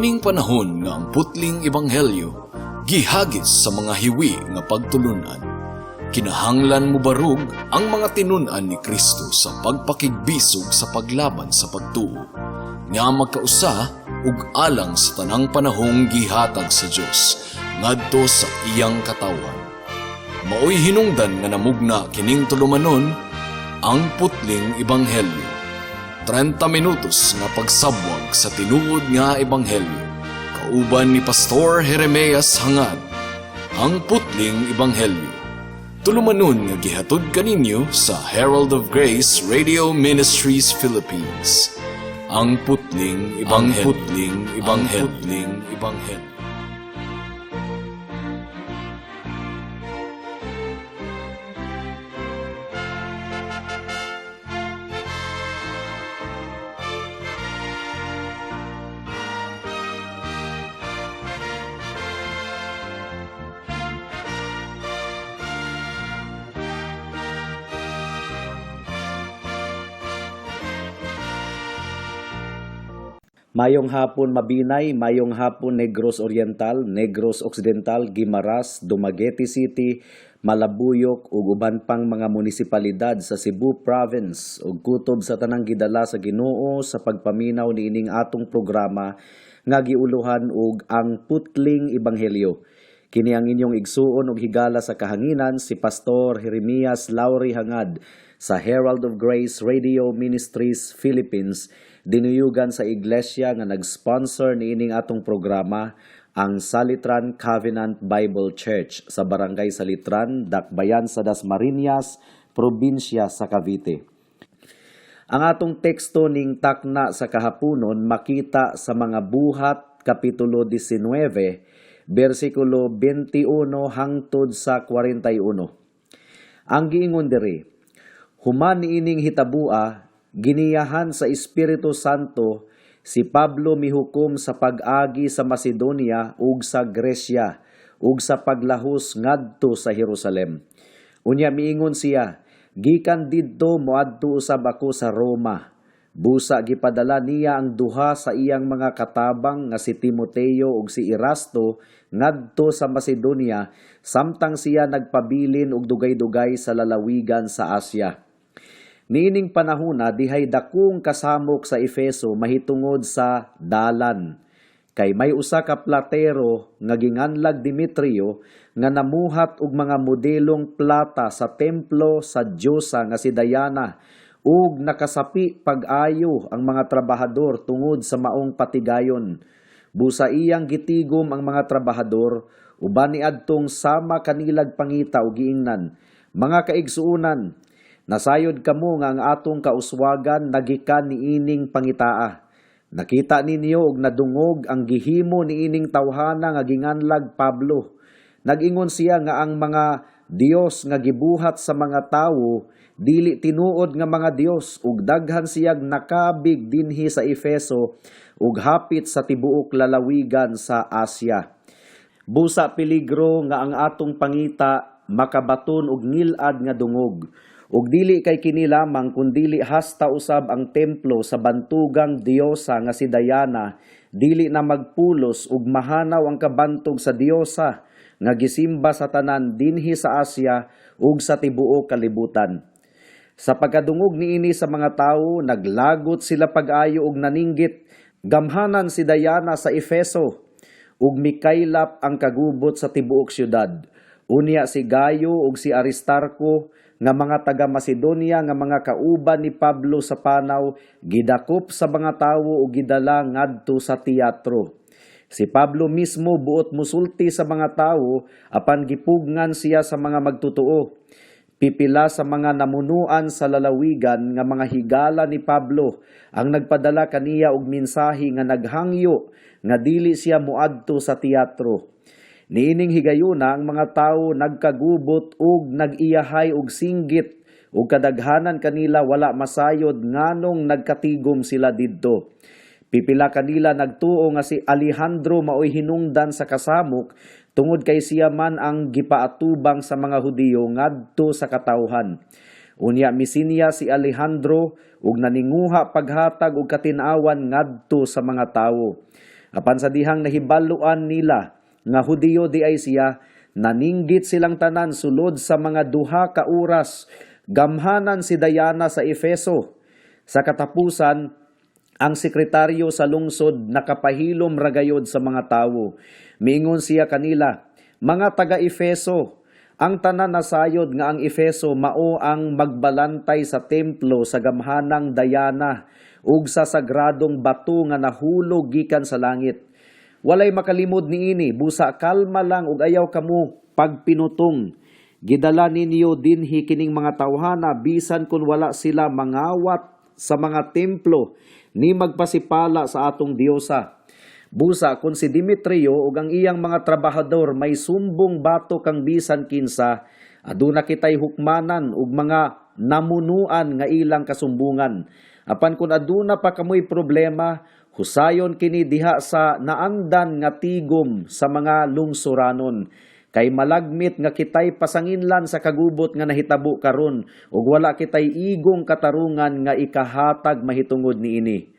Niining panahon nga ang putling ebanghelyo gihagis sa mga hiwi nga pagtulunan. Kinahanglan mo barug ang mga tinunan ni Kristo sa pagpakigbisog sa paglaban sa pagtuo, nga magkausa ug alang sa tanang panahong gihatag sa Dios ngadto sa iyang katawan. Maoy hinungdan nga namugna kining tulumanon ang putling ebanghelyo. 30 minutos nga pagsabwag sa tinuod nga ebanghelyo. Kauban ni Pastor Jeremias Hangad, ang putling ebanghelyo. Tulumanon nga gihatod kaninyo sa Herald of Grace Radio Ministries Philippines. Ang putling ebanghelyo. Ang putling ebanghelyo. Ang putling ebanghelyo. Mayong hapon Mabinay, mayong hapon Negros Oriental, Negros Occidental, Guimaras, Dumaguete City, Malabuyok ug uban pang mga munisipalidad sa Cebu Province ug kutob sa tanang gidala sa Ginoo sa pagpaminaw niining atong programa nga giuluhan og ang putling ebanghelyo. Kini ang inyong igsuon ug higala sa kahanginan si Pastor Jeremias Lauri Hangad sa Herald of Grace Radio Ministries Philippines. Dinuyugan sa iglesia nga nag-sponsor niining atong programa, ang Salitran Covenant Bible Church sa Barangay Salitran, Dakbayan sa Dasmariñas, probinsya sa Cavite. Ang atong teksto ning takna sa kahaponon makita sa mga Buhat kapitulo 19, bersikulo 21 hangtod sa 41. Ang giingon diri, human niining hitabua, giniyahan sa Espiritu Santo si Pablo mihukom sa pag-agi sa Macedonia ug sa Gresya ug sa paglahos ngadto sa Jerusalem. Unya miingon siya, gikan didto moadto usab ako sa Roma. Busa gipadala niya ang duha sa iyang mga katabang nga si Timoteo ug si Erasto ngadto sa Macedonia samtang siya nagpabilin og dugay-dugay sa lalawigan sa Asya. Niining panahona dihay dakong kasamok sa Efeso mahitungod sa dalan. Kay may usa ka platero nga ginganlag Demetrio nga namuhat og mga modelong plata sa templo sa Diyosa nga si Diana ug nakasapi pag-ayo ang mga trabahador tungod sa maong patigayon. Busa iyang gitigom ang mga trabahador uban niadtong sama kanilag pangita ug giingnan, mga kaigsuonan, nasayod kamo nga ang atong kauswagan nagikan niining pangitaa. Nakita ninyo og nadungog ang gihimo niining tawhana nga ginganlag Pablo. Nag-ingon siya nga ang mga Dios nga gibuhat sa mga tawo dili tinuod nga mga Dios ug daghan siyag nakabig dinhi sa Efeso ug hapit sa tibuok lalawigan sa Asya. Busa peligro nga ang atong pangita makabaton og ngilad nga dungog. Ug dili kay kini lamang kundili hasta usab ang templo sa bantugang diyosa nga si Diana dili na magpulos ug mahanaw ang kabantog sa diyosa nga gisimba sa tanan dinhi sa Asya ug sa tibuok kalibutan. Sa pagkadungog niini sa mga tawo naglagot sila pag-ayo ug naninggit, gamhanan si Diana sa Efeso ug mikaylap ang kagubot sa tibuok syudad. Unya si Gayo ug si Aristarco nga mga taga Macedonia nga mga kauban ni Pablo sa panaw gidakop sa mga tawo ug gidala ngadto sa teatro. Si Pablo mismo buot musulti sa mga tawo apan gipugngan siya sa mga magtutuo. Pipila sa mga namunuan sa lalawigan nga mga higala ni Pablo ang nagpadala kaniya og mensahe nga naghangyo nga dili siya moadto sa teatro. Niining higayuna ang mga tawo nagkagubot ug nag-iyahay og singgit ug kadaghanan kanila wala masayod nganong nagkatigom sila didto. Pipila kanila nagtuo nga si Alejandro maoy hinungdan sa kasamok tungod kay siya man ang gipaatubang sa mga Hudiyo ngadto sa katawhan. Unya misinya si Alejandro ug naninguha paghatag og katin-awan ngadto sa mga tawo. Apan sa dihang nahibaluan nila nga Hudiyo di ay siya, naninggit silang tanan sulod sa mga duha ka oras, gamhanan si Diana sa Efeso. Sa katapusan, ang sekretaryo sa lungsod nakapahilom ragayod sa mga tawo. Miingon siya kanila, mga taga-Efeso, ang tanan nasayod nga ang Efeso mao ang magbalantay sa templo sa gamhanang Diana ug sa sagradong bato nga nahulog gikan sa langit. Walay makalimod niini, busa kalma lang ug ayaw kamo pagpinutong. Gidala ninyo dinhi kining mga tawhana bisan kun wala sila mangawat sa mga templo ni magpasipala sa atong Diyosa. Busa kun si Demetrio ug ang iyang mga trabahador may sumbong bato kang bisan kinsa, aduna kitay hukmanan ug mga namunuan nga ilang kasumbungan. Apan kun aduna pa kamoy problema, husayon kini diha sa naandan nga tigom sa mga lungsuranon. Kay malagmit nga kitay pasanginlan sa kagubot nga nahitabo karon ug wala kitay igong katarungan nga ikahatag mahitungod niini.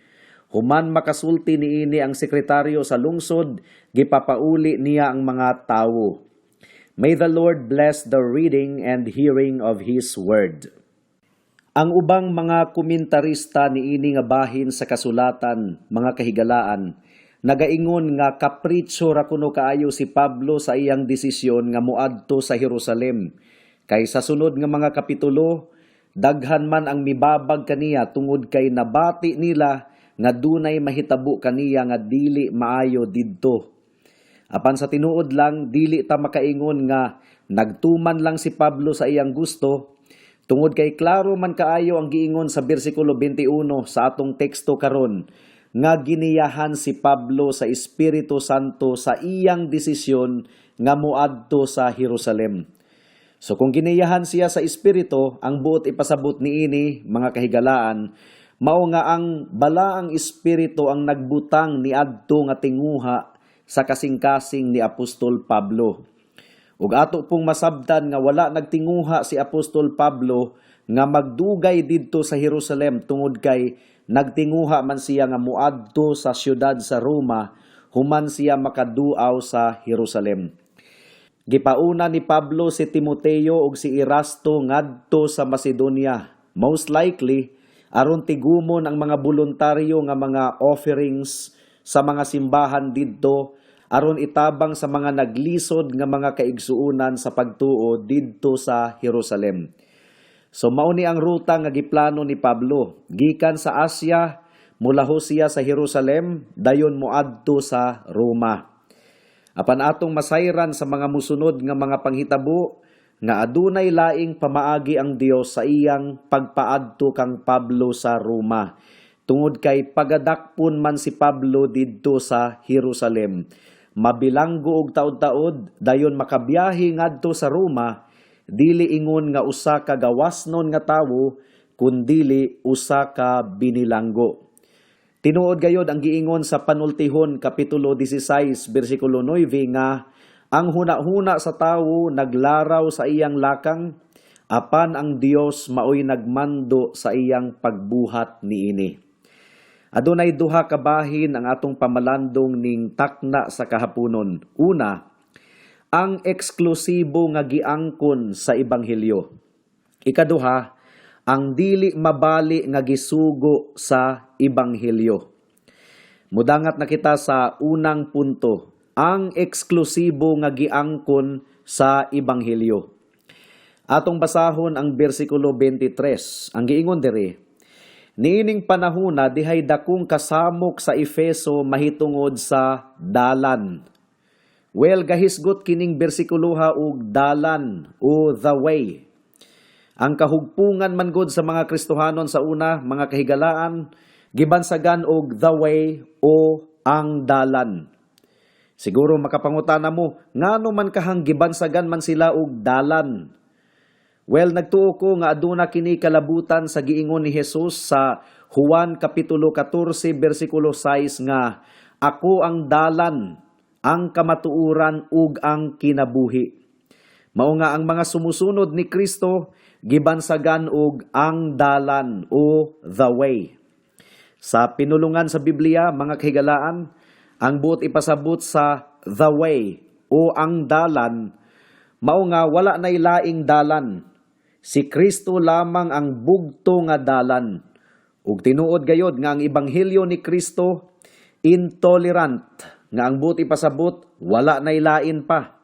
Human makasulti niini ang sekretaryo sa lungsod, gipapauli niya ang mga tawo. May the Lord bless the reading and hearing of His word. Ang ubang mga komentarista niini nga bahin sa kasulatan, mga kahigalaan, nagaingon nga kapritsyo ra kuno kaayo si Pablo sa iyang desisyon nga moadto sa Jerusalem. Kay sa sunod nga mga kapitulo, daghan man ang mibabag kaniya tungod kay nabati nila nga dunay mahitabo kaniya nga dili maayo didto. Apan sa tinuod lang, dili ta makaingon nga nagtuman lang si Pablo sa iyang gusto, tungod kay klaro man kaayo ang giingon sa bersikulo 21 sa atong teksto karon, nga giniyahan si Pablo sa Espiritu Santo sa iyang desisyon nga moadto sa Jerusalem. So kung giniyahan siya sa Espiritu, ang buot ipasabot niini, mga kahigalaan, mao nga ang balaang Espiritu ang nagbutang ni adto nga tinguha sa kasing-kasing ni Apostol Pablo. Ug ato pong masabtan nga wala nagtinguha si Apostol Pablo nga magdugay didto sa Jerusalem tungod kay nagtinguha man siya nga muadto sa siyudad sa Roma human siya makaduaw sa Jerusalem. Gipauna ni Pablo si Timoteo ug si Erasto ngadto sa Macedonia. Most likely aron tigumon ang mga voluntaryo nga mga offerings sa mga simbahan didto aron itabang sa mga naglisod nga mga kaigsuunan sa pagtuo didto sa Jerusalem. So mao ni ang ruta nga giplano ni Pablo. Gikan sa Asya, mulaho siya sa Jerusalem, dayon moadto sa Roma. Apan atong masayran sa mga musunod nga mga panghitabo nga adunay laing pamaagi ang Dios sa iyang pagpaadto kang Pablo sa Roma. Tungod kay pagadakpon man si Pablo didto sa Jerusalem. Mabilanggo og taod-taod dayon makabiyahe ngadto sa Roma, dili ingon nga usa ka gawasnon nga tawo kundili usa ka binilanggo. Tinuod gayod ang giingon sa Panultihon kapitulo 16 bersikulo 9 nga ang huna-huna sa tawo naglaraw sa iyang lakang, apan ang Dios maoy nagmando sa iyang pagbuhat niini. Adunay duha ka bahin ang atong pamalandong ning takna sa kahaponon. Una, ang eksklusibo nga giangkon sa ebanghelyo. Ikaduha, ang dili mabali nga gisugo sa ebanghelyo. Mudangat na kita sa unang punto, ang eksklusibo nga giangkon sa ebanghelyo. Atong basahon ang bersikulo 23. Ang giingon diri, niining panahona dihay dakong kasamok sa Efeso mahitungod sa dalan. Well, gahisgot kining bersikuluha og dalan o the way. Ang kahugpungan man gud sa mga Kristohanon sa una, mga kahigalaan, gibansagan og the way o ang dalan. Siguro makapangutana mo, ngano man kahang gibansagan man sila og dalan? Well, nagtuo ko nga aduna kini kalabutan sa giingon ni Jesus sa Juan kapitulo 14 bersikulo 6 nga, ako ang dalan, ang kamatuuran ug ang kinabuhi. Mao nga ang mga sumusunod ni Kristo gibansagan og ang dalan o the way. Sa pinulungan sa Biblia, mga kahigalaan, ang buot ipasabot sa the way o ang dalan, mao nga wala nay laing dalan. Si Kristo lamang ang bugto nga dalan. Ug tinuod gayod nga ang ebanghelyo ni Kristo intolerant, nga ang buot ipasabot wala nay lain pa.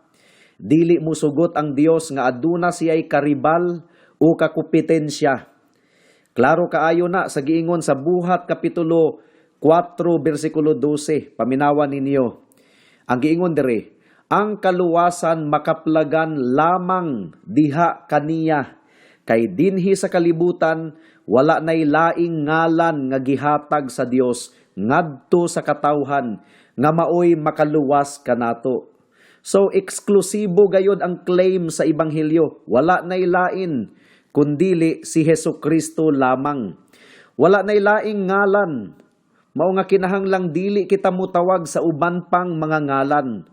Dili mo sugot ang Dios nga aduna siya'y karibal o kakupitensya. Klaro kaayo na sa giingon sa Buhat Kapitulo 4 versikulo 12, paminawan ninyo. Ang giingon dire, ang kaluwasan makaplagan lamang diha kaniya, kay dinhi sa kalibutan wala nay laing ngalan nga gihatag sa Dios ngadto sa katawhan nga maoy makaluwas kanato. So eksklusibo gayod ang claim sa ebanghelyo, wala nay lain kundili si Hesukristo lamang. Wala nay laing ngalan. Mao nga kinahanglang dili kita mutawag sa uban pang mga ngalan.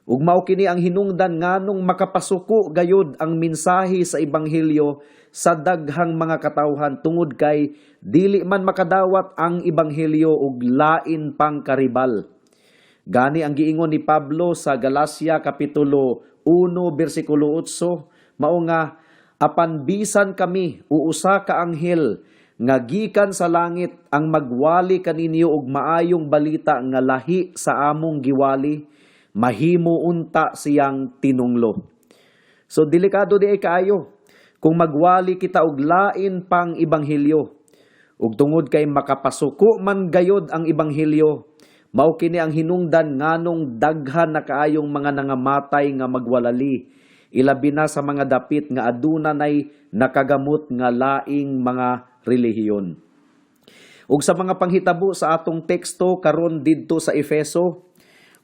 Ug mao kini ang hinungdan nganong makapasuko gayod ang mensahe sa ebanghelyo sa daghang mga katawhan tungod kay dili man makadawat ang ebanghelyo og lain pang karibal. Gani ang giingon ni Pablo sa Galacia Kapitulo 1 versikulo 8, mao nga apan bisan kami uusa ka anghel nga gikan sa langit ang magwali kaninyo og maayong balita nga lahi sa among giwali, mahimo unta siyang tinunglo. So delikado di ay kaayo kung magwali kita og lain pang ebanghelyo. Ug tungod kay makapasuko man gayod ang ebanghelyo, mao kini ang hinungdan nganong daghan na kaayong mga nangamatay nga magwalali, ilabi na sa mga dapit nga aduna nay nakagamot nga laing mga relihiyon. Ug sa mga panghitabo sa atong teksto karon didto sa Efeso,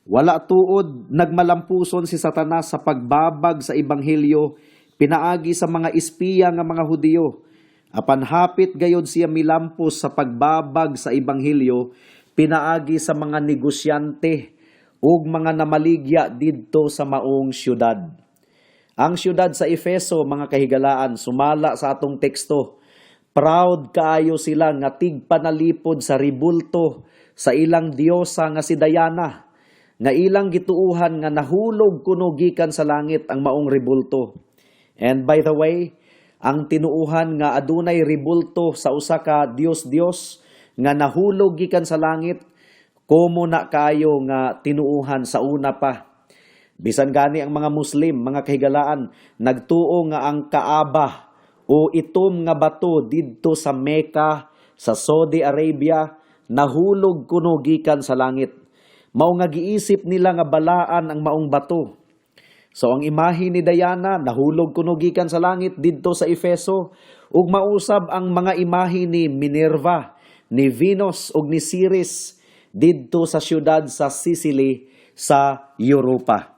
wala tuod nagmalampuson si Satanas sa pagbabag sa ebanghelyo pinaagi sa mga espiya nga mga Hudiyo. Apan hapit gayod siya milampos sa pagbabag sa ebanghelyo pinaagi sa mga negosyante ug mga namaligya didto sa maong syudad. Ang syudad sa Efeso, mga kahigalaan, sumala sa atong teksto, proud kaayo sila nga tigpanalipod sa ribulto sa ilang diyosa nga si Diana, nga ilang gituuhan nga nahulog kuno gikan sa langit ang maong ribulto. And by the way, ang tinuuhan nga adunay ribulto sa usa ka Dios nga nahulog gikan sa langit, komo na kayo nga tinuuhan sa una pa. Bisan gani ang mga Muslim, mga kahigalaan, nagtuo nga ang Kaaba o itom nga bato didto sa Mecca, sa Saudi Arabia, nahulog kuno gikan sa langit. Mao nga giisip nila nga balaan ang maong bato. So ang imahe ni Diana nahulog kuno gikan sa langit didto sa Efeso, ug mausab ang mga imahe ni Minerva, ni Venus ug ni Ceres didto sa syudad sa Sicily sa Europa.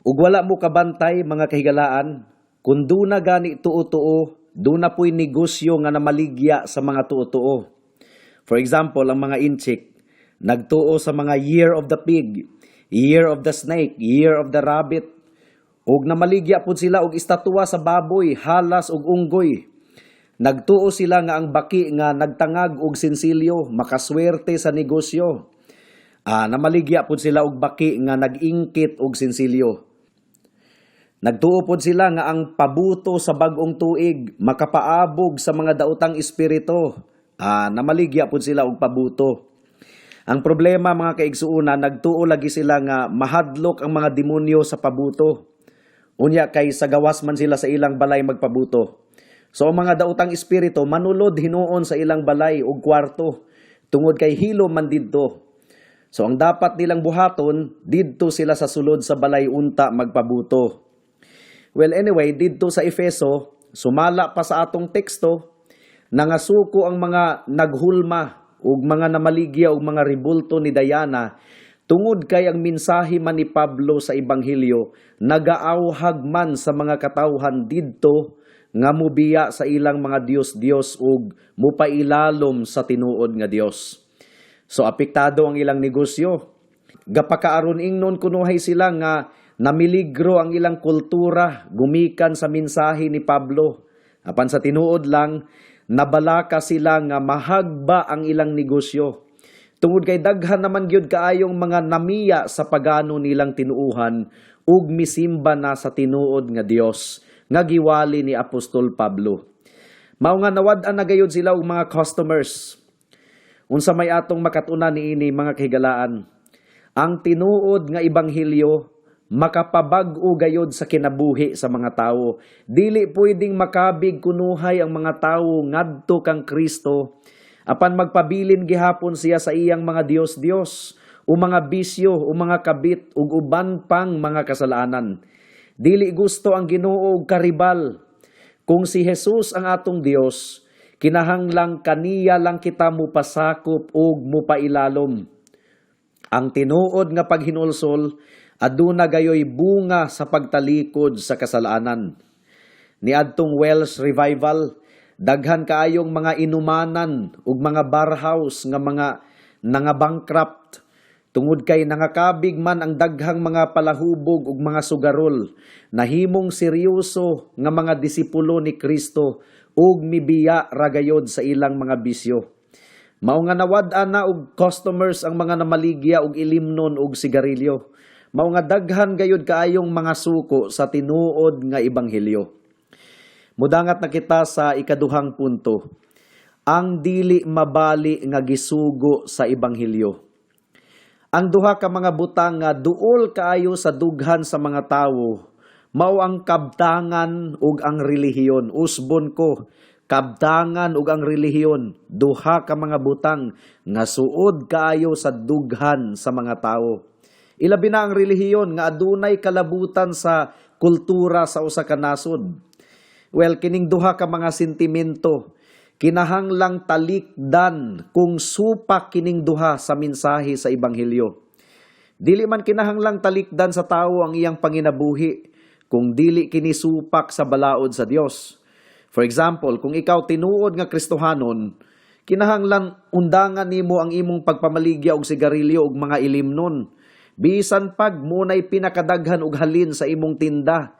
Ug wala mo kabantay, mga kahigalaan, kung duna gani tuo-tuo, duna po'y negosyo nga namaligya sa mga tuo-tuo. For example, ang mga inchik, nagtuo sa mga year of the pig, year of the snake, year of the rabbit, ug namaligya pud sila og estatwa sa baboy, halas ug unggoy. Nagtuo sila nga ang baki nga nagtangag og sinsilyo, makaswerte sa negosyo. Namaligya pud sila og baki nga nag-ingkit og sinsilyo. Nagtuo pod sila nga ang pabuto sa bag-ong tuig makapaabog sa mga daotang espiritu. Namaligya pod sila og pabuto. Ang problema, mga kaigsuuna, nagtuo lagi sila nga mahadlok ang mga demonyo sa pabuto. Unya kay sa gawas man sila sa ilang balay magpabuto. So ang mga daotang espiritu manulod hinuon sa ilang balay ug kwarto tungod kay hilo man didto. So ang dapat nilang buhaton didto sila sa sulod sa balay unta magpabuto. Well, anyway, didto sa Efeso, sumala pa sa atong teksto, nangasuko ang mga naghulma ug mga namaligya ug mga ribulto ni Diana tungod kay ang mensahe man ni Pablo sa ebanghelyo nagaawhag man sa mga katawhan didto nga mubiya sa ilang mga Dios ug mupailalom sa tinuod nga Dios. So apektado ang ilang negosyo. Gapakaaron ingnon kunuhay sila nga namiligro ang ilang kultura gumikan sa mensahe ni Pablo. Apan sa tinuod lang, nabalaka sila nga mahagba ang ilang negosyo. Tungod kay daghan naman gyud kaayong mga namiya sa pagano nilang tinuuhan ug misimba na sa tinuod nga Dios nga giwali ni Apostol Pablo. Mao nga nawad-an na gayud sila og mga customers. Unsa may atong makatuna niini mga kahigalaan. Ang tinuod nga ebanghelyo makapabag-o gayud sa kinabuhi sa mga tawo. Dili pwedeng makabig kunuhay ang mga tawo ngadto kang Kristo apan magpabilin gihapon siya sa iyang mga Dios-Dios o mga bisyo o mga kabit ug uban pang mga kasalanan. Dili gusto ang Ginoo og karibal. Kung si Jesus ang atong Dios, kinahanglang kaniya lang kita mupasakop ug mupailalom. Ang tinuod nga paghinulsol aduna gayoy bunga sa pagtalikod sa kasalanan. Niadtong Welsh Revival, daghan kaayong mga inumanan ug mga barhouse nga mga bankrupt tungod kay nangakabig man ang daghang mga palahubog ug mga sugarol nahimong seryoso nga mga disipulo ni Kristo ug mibiya ragayod sa ilang mga bisyo. Mao nga nawad-an na og customers ang mga namaligya og ilimnon og sigarilyo. Mao nga daghan gayud kaayong mga suko sa tinuod nga ebanghelyo. Mudangat na kita sa ikaduhang punto. Ang dili mabali nga gisugo sa ebanghelyo. Ang duha ka mga butang nga duol kaayo sa dughan sa mga tawo mao ang kabtangan ug ang relihiyon. Usbon ko, kabtangan ug ang relihiyon, duha ka mga butang nga suod kaayo sa dughan sa mga tawo. Ilabi na ang relihiyon nga adunay kalabutan sa kultura sa usa ka nasod. Well, kining duha ka mga sentimento, kinahanglang talikdan kung supak kining duha sa mensahe sa ebanghelyo. Dili man kinahanglang talikdan sa tawo ang iyang panginabuhi kung dili kini supak sa balaod sa Dios. For example, kung ikaw tinuod nga Kristohanon, kinahanglan undangan nimo ang imong pagpamaligya og sigarilyo ug mga ilimnon. Bisan pag munay pinakadaghan og halin sa imong tinda,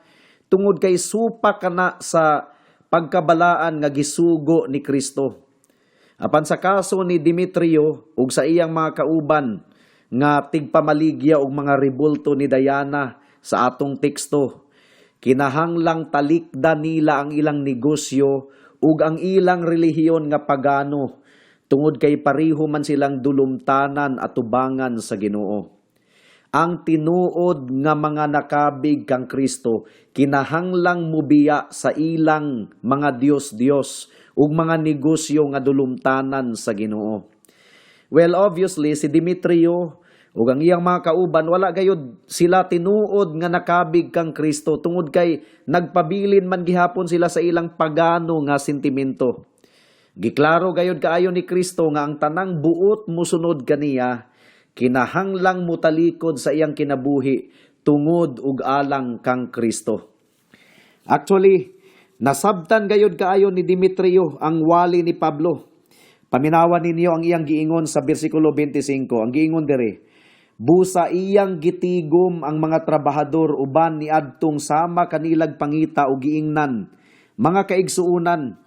tungod kay supak kana sa pagkabalaan nga gisugo ni Kristo. Apan sa kaso ni Demetrio ug sa iyang mga kauban nga tigpamaligya og mga rebulto ni Diana sa atong teksto, kinahanglang talikdan nila ang ilang negosyo ug ang ilang relihiyon nga pagano tungod kay pareho man silang dulumtanan at tubangan sa Ginoo. Ang tinuod nga mga nakabig kang Kristo kinahanglang mubiya sa ilang mga Dios-Dios ug mga negosyo nga dulumtanan sa Ginoo. Well, obviously si Demetrio ug ang iyang mga kauban wala gayud sila tinuod nga nakabig kang Kristo tungod kay nagpabilin man gihapon sila sa ilang pagano nga sentimento. Giklaro gayud kaayo ni Kristo nga ang tanang buot musunod kaniya kinahanglang mutalikod sa iyang kinabuhi tungod ug alang kang Kristo. Actually, nasabtan gayud kaayo ni Demetrio ang wali ni Pablo. Paminawan ninyo ang iyang giingon sa bersikulo 25. Ang giingon diri, busa iyang gitigom ang mga trabahador uban ni adtong sama kanilag pangita o giingnan, mga kaigsuunan.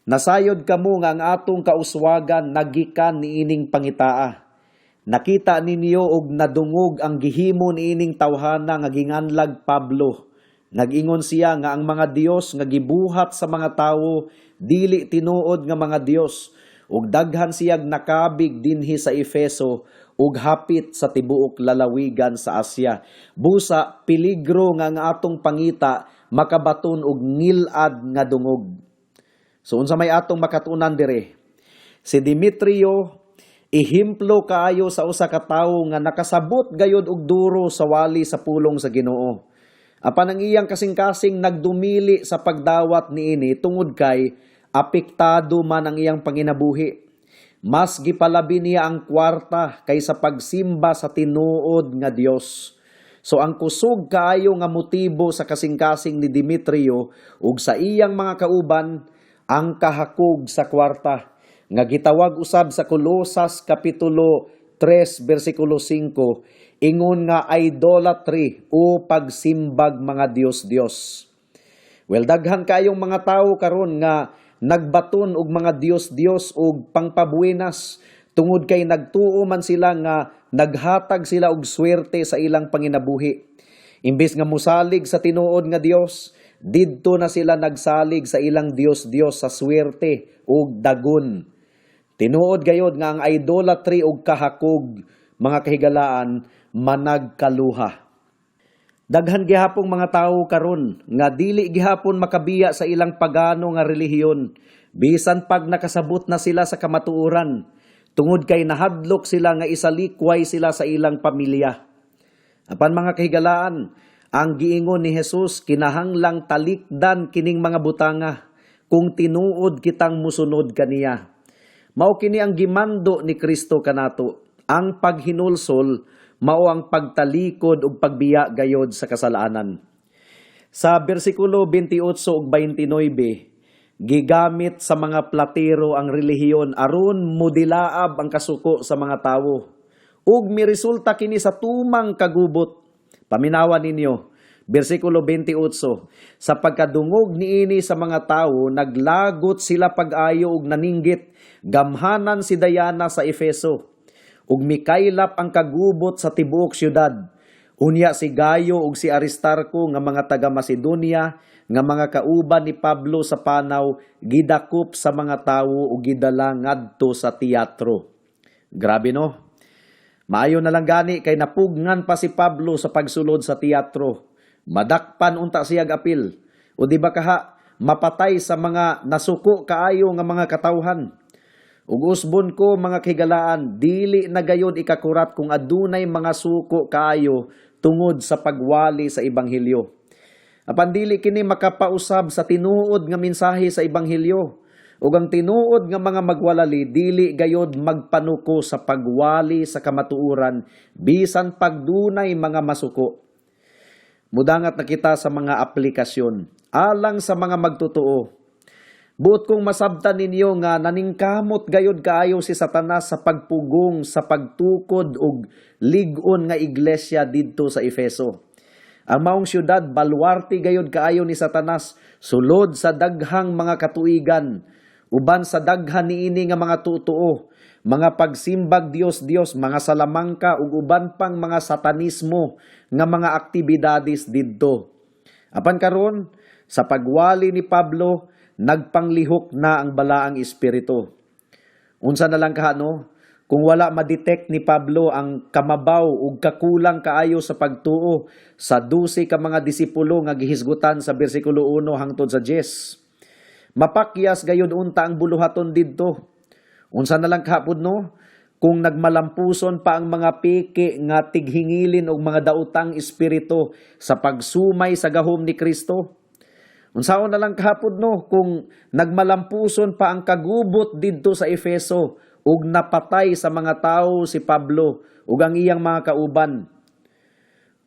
Nasayod kamo nga ang atong kauswagan nagikan niining pangitaa. Nakita ninyo og nadungog ang gihimo niining tawhana nga ginganlag Pablo. Nag-ingon siya nga ang mga Dios nga gibuhat sa mga tawo dili tinuod nga mga Dios ug daghan siyag nakabig dinhi sa Efeso ug hapit sa tibuok lalawigan sa Asya. Busa peligro nga ang atong pangita makabaton og ngilad nga dungog. So unsa may atong makatunan dire? Si Demetrio ihimplo kaayo sa usa ka tawo nga nakasabot gayud og duro sa wali sa pulong sa Ginoo. Apan ang iyang kasing-kasing nagdumili sa pagdawat niini tungod kay apektado man ang iyang panginabuhi. Mas gipalabi niya ang kwarta kaysa pagsimba sa tinuod nga Dios. So ang kusog kaayo nga motibo sa kasing-kasing ni Demetrio ug sa iyang mga kauban ang kahakog sa kwarta nga gitawag usab sa Kolosas kapitulo 3 bersikulo 5 ingon nga idolatry o pagsimbag mga Dios-Dios. Well, daghan kayong mga tawo karon nga nagbaton og mga Dios-Dios og pangpabuenas Tungod kay nagtuo man sila nga naghatag sila og swerte sa ilang panginabuhi. Imbes nga musalig sa tinuod nga Dios, didto na sila nagsalig sa ilang Dios sa swerte ug dagon. Tinuod gayod nga ang idolatry ug kahakog, mga kahigalaan, managkaluha. Daghan gihapong mga tawo karon nga dili gihapon makabiya sa ilang pagano nga relihiyon, bisan pag nakasabot na sila sa kamatuoran, tungod kay nahadlok sila nga isalikway sila sa ilang pamilya. Apan mga kahigalaan, ang giingon ni Jesus kinahanglang talikdan kining mga butanga kung tinuod kitang musunod kaniya. Mao kini ang gimando ni Kristo kanato, ang paghinulsol mao ang pagtalikod ug pagbiya gayod sa kasalanan. Sa bersikulo 28 ug 29, gigamit sa mga platero ang relihiyon aron mudilaab ang kasuko sa mga tawo. Ug miresulta kini sa tumang kagubot. Paminawan ninyo, bersikulo 28, sa pagkadungog niini sa mga tawo, naglagot sila pag-ayo ug naninggit, gamhanan si Diana sa Efeso, ug mikaylap ang kagubot sa tibuok syudad. Unya si Gayo ug si Aristarco nga mga taga Macedonia, nga mga kauban ni Pablo sa panaw, gidakop sa mga tawo ug gidala ngadto sa teatro. Grabe no? Maayo na lang gani kay napugngan pa si Pablo sa pagsulod sa teatro. Madakpan unta siya apil. O di ba kaha, mapatay sa mga nasuko kaayo nga mga katawhan. Ug usbon ko mga kahigalaan, dili na gayud ikakurat kung adunay mga suko kaayo tungod sa pagwali sa ebanghelyo. Apan dili kini makapausab sa tinuod nga mensahe sa ebanghelyo. Ug ang tinuod nga mga magwalali dili gayod magpanuko sa pagwali sa kamatuoran bisan pagdunay mga masuko. Mudangat na kita sa mga aplikasyon alang sa mga magtotoo. Buot kong masabtan ninyo nga naningkamot gayod kaayo si Satanas sa pagpugong sa pagtukod ug lig-on nga iglesia didto sa Efeso. Ang maong syudad balwarte gayod kaayo ni Satanas sulod sa daghang mga katuigan. Uban sa daghan niini nga mga tutuo, mga pagsimbag Dios, mga salamangka ug uban pang mga satanismo nga mga aktibidades didto. Apan karon sa pagwali ni Pablo, nagpanglihok na ang balaang espiritu. Unsa na lang kahano, kung wala ma-detect ni Pablo ang kamabaw ug kakulang kaayo sa pagtuo sa 12 ka mga disipulo nga gihisgutan sa bersikulo 1 hangtod sa 10. Mapakyas gayud unta ang buluhaton didto. Unsa na lang kahapon no? Kung nagmalampuson pa ang mga piki nga tighingilin og mga daotang espiritu sa pagsumay sa gahom ni Kristo. Unsaon na lang kahapon no? Kung nagmalampuson pa ang kagubot didto sa Efeso ug napatay sa mga tawo si Pablo ug ang iyang mga kauban.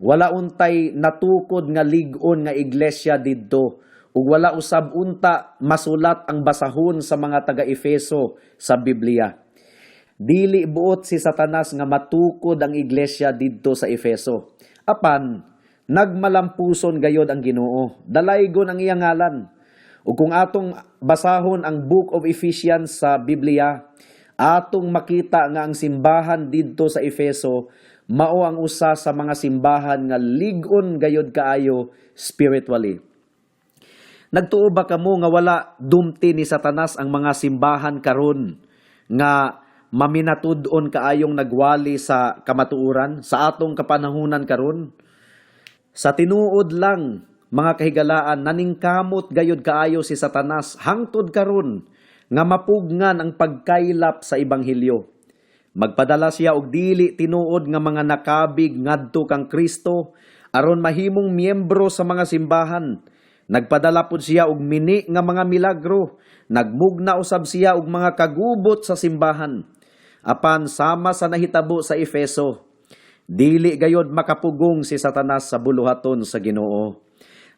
Wala untay natukod nga lig-on nga iglesia didto. Ug wala usab unta masulat ang basahon sa mga taga-Efeso sa Biblia. Dili buot si Satanas nga matukod ang iglesia didto sa Efeso. Apan, nagmalampuson gayod ang Ginoo. Dalaygon ang iyang ngalan. Ug kung atong basahon ang Book of Ephesians sa Biblia, atong makita nga ang simbahan didto sa Efeso mao ang usa sa mga simbahan nga lig-on gayod kaayo spiritually. Nagtuo ba kamo nga wala dumti ni Satanas ang mga simbahan karon nga maminatud-on kaayong nagwali sa kamatuoran sa atong kapanahunan karon? Sa tinuod lang, mga kahigalaan, naningkamot gayud kaayo si Satanas hangtod karon nga mapugngan ang pagkaylap sa ebanghelyo. Magpadala siya og dili tinuod nga mga nakabig ngadto kang Kristo aron mahimong miyembro sa mga simbahan. Nagpadala pud siya og mini nga mga milagro, nagmugna usab siya og mga kagubot sa simbahan. Apan sama sa nahitabo sa Efeso, dili gayod makapugong si Satanas sa buluhaton sa Ginoo.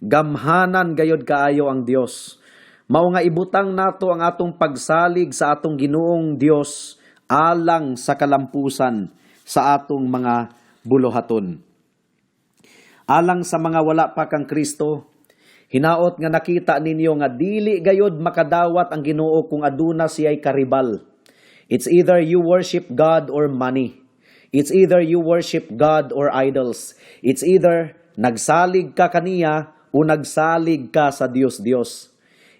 Gamhanan gayod kaayo ang Dios. Mao nga ibutang nato ang atong pagsalig sa atong Ginoong Dios alang sa kalampusan sa atong mga buluhaton. Alang sa mga wala pa kang Kristo, hinaot nga nakita ninyo nga dili gayod makadawat ang Ginoo kung aduna siya'y karibal. It's either you worship God or money. It's either you worship God or idols. It's either nagsalig ka kaniya o nagsalig ka sa Diyos.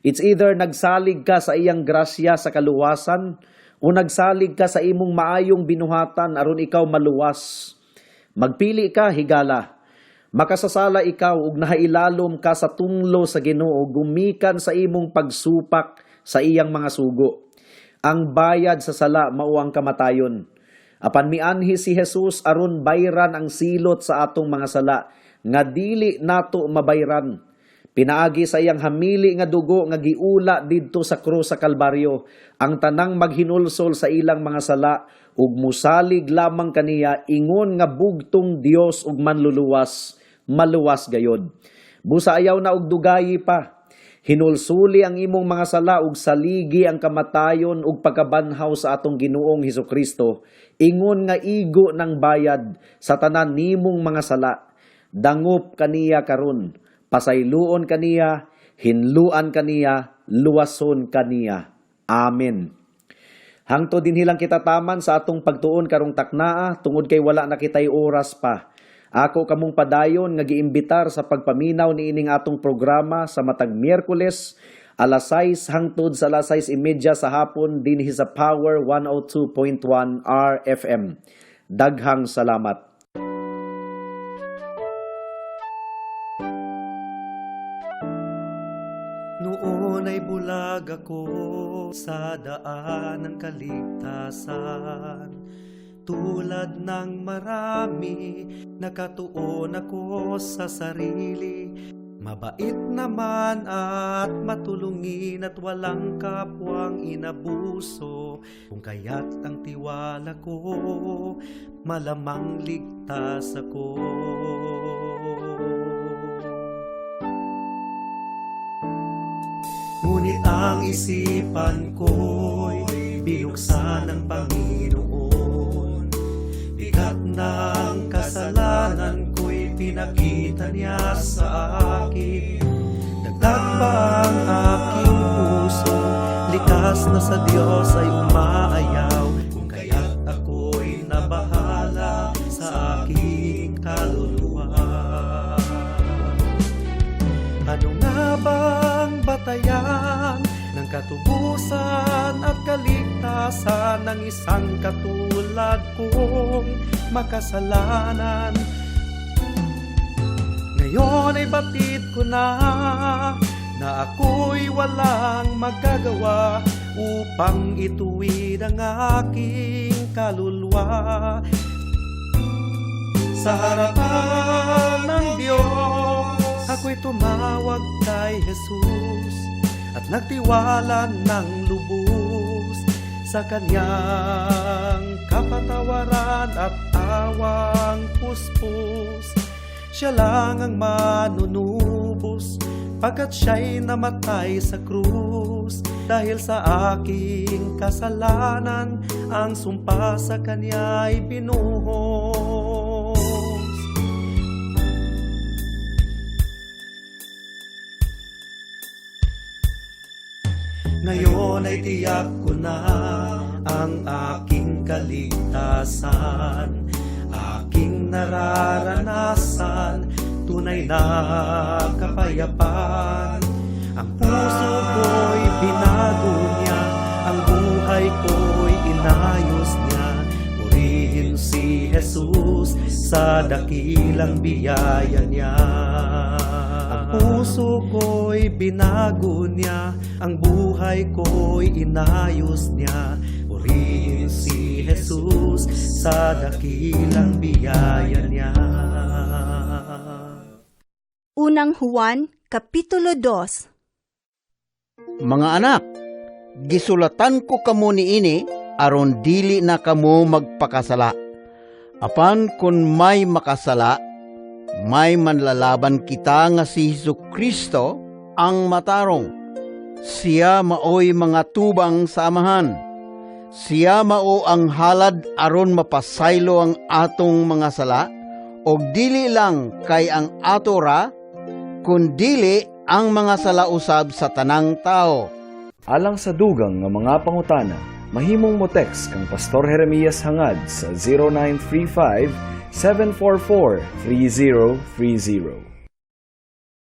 It's either nagsalig ka sa iyang grasya sa kaluwasan o nagsalig ka sa imong maayong binuhatan aron ikaw maluwas. Magpili ka, higala. Makasasala ikaw ug nahailalom ka sa tunglo sa Ginoo gumikan sa imong pagsupak sa iyang mga sugo. Ang bayad sa sala mao ang kamatayon. Apan mianhi si Jesus aron bayran ang silot sa atong mga sala nga dili nato mabayran. Pinaagi sa iyang hamili nga dugo nga giula didto sa krus sa Kalbaryo ang tanang maghinulsol sa ilang mga sala ug musalig lamang kaniya ingon nga bugtong Dios ug manluluwas, maluwas gayod. Busa ayaw na og dugayi pa. Hinulsuli ang imong mga sala ug saligi ang kamatayon ug pagkabanhaw sa atong Ginoong Hesukristo. Ingon nga igo ng bayad sa tanan nimong mga sala. Dangop kaniya karon, pasayloon kaniya, hinluan kaniya, luwason kaniya. Amen. Hangtod dinhi lang kita taman sa atong pagtuon karong taknaa tungod kay wala na kitay oras pa. Ako kamong padayon nga giimbitar sa pagpaminaw ni ining atong programa sa matag Miyerkules, alas 6 hangtod sa alas 6:30 sa hapon dinhi sa Power 102.1 RFM. Daghang salamat. Noon ay bulag ako sa daan ng kaligtasan. Tulad ng marami, nakatuon ako sa sarili. Mabait naman at matulungin at walang kapwang inabuso. Kung kaya't ang tiwala ko, malamang ligtas ako. Ngunit ang isipan ko'y binuksan ng Panginoon. Bigat ng kasalanan ko'y pinakita niya sa akin. Dagdag pa ang aking puso, likas na sa Diyos ay umaayaw. Kung kaya't ako'y nabahala sa aking kaluluwa. Ano nga bang batayan ng katubusan at kaligtasan ng isang katulad kong makasalanan? Ngayon ay batid ko na ako'y walang magagawa upang ituwid ang aking kaluluwa. Sa harapan ng Diyos, ako'y tumawag kay Jesus at nagtiwala ng lubos sa kanyang kapatawaran at awang puspos. Siya lang ang manunubos pagkat siya'y namatay sa krus. Dahil sa aking kasalanan, ang sumpa sa kanya'y binuhos. Ngayon ay tiyak ko na ang aking kaligtasan, aking nararanasan, tunay na kapayapaan. Ang puso ko'y binago niya, ang buhay ko'y inayos niya. Purihin si Jesus sa dakilang biyaya niya. Puso ko'y binago niya, ang buhay ko'y inayos niya. Purihin si Jesus sa dakilang biyaya niya. Unang Juan, Kapitulo 2. Mga anak, gisulatan ko kamo niini aron dili na kamo magpakasala. Apan kun may makasala, may manlalaban kita nga si Jesucristo ang matarong. Siya maoy mga tubang sa amahan. Siya mao ang halad aron mapasaylo ang atong mga sala, og dili lang kay ang atora, kundili ang mga sala usab sa tanang tao. Alang sa dugang nga mga pangutana, mahimong mo text kang Pastor Jeremias hangad sa 0935-744-3030.